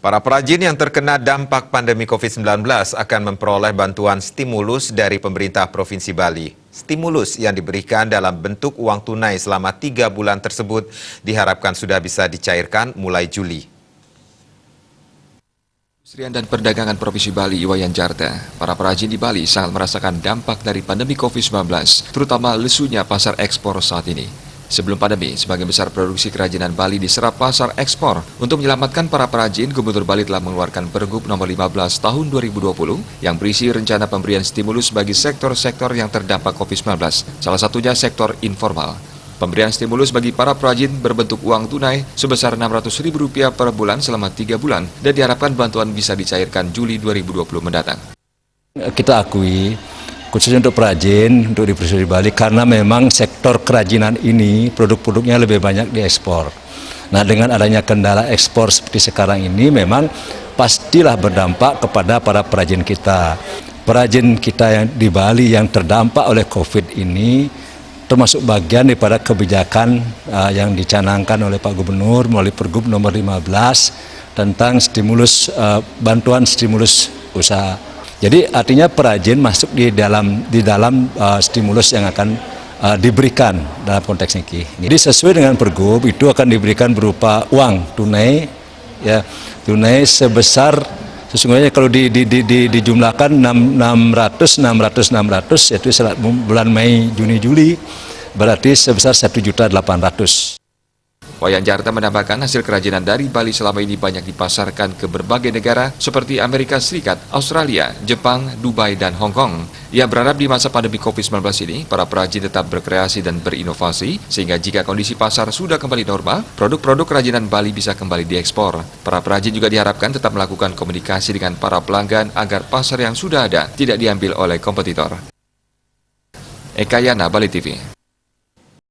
Para perajin yang terkena dampak pandemi COVID-19 akan memperoleh bantuan stimulus dari pemerintah Provinsi Bali. Stimulus yang diberikan dalam bentuk uang tunai selama 3 bulan tersebut diharapkan sudah bisa dicairkan mulai Juli. Perindustrian dan Perdagangan Provinsi Bali, Iwayan Jarta, para perajin di Bali sangat merasakan dampak dari pandemi COVID-19, terutama lesunya pasar ekspor saat ini. Sebelum pandemi, sebagian besar produksi kerajinan Bali diserap pasar ekspor. Untuk menyelamatkan para perajin, Gubernur Bali telah mengeluarkan Pergub nomor 15 tahun 2020 yang berisi rencana pemberian stimulus bagi sektor-sektor yang terdampak COVID-19, salah satunya sektor informal. Pemberian stimulus bagi para perajin berbentuk uang tunai sebesar Rp600.000 per bulan selama 3 bulan dan diharapkan bantuan bisa dicairkan Juli 2020 mendatang. Kita akui, khususnya untuk perajin, untuk di Provinsi Bali, karena memang sektor kerajinan ini produk-produknya lebih banyak diekspor. Nah, dengan adanya kendala ekspor seperti sekarang ini, memang pastilah berdampak kepada para perajin kita. Perajin kita yang di Bali yang terdampak oleh COVID ini, termasuk bagian daripada kebijakan yang dicanangkan oleh Pak Gubernur melalui Pergub nomor 15 tentang stimulus bantuan stimulus usaha. Jadi artinya perajin masuk di dalam stimulus yang akan diberikan dalam konteks ini. Jadi sesuai dengan Pergub itu akan diberikan berupa uang tunai, ya tunai sebesar sesungguhnya kalau dijumlahkan 600 yaitu bulan Mei, Juni, Juli berarti sebesar 1.800.000. Iwayan Jarta menambahkan hasil kerajinan dari Bali selama ini banyak dipasarkan ke berbagai negara seperti Amerika Serikat, Australia, Jepang, Dubai, dan Hong Kong. Ia berharap di masa pandemi COVID-19 ini, para perajin tetap berkreasi dan berinovasi, sehingga jika kondisi pasar sudah kembali normal, produk-produk kerajinan Bali bisa kembali diekspor. Para perajin juga diharapkan tetap melakukan komunikasi dengan para pelanggan agar pasar yang sudah ada tidak diambil oleh kompetitor. Eka Yana, Bali TV.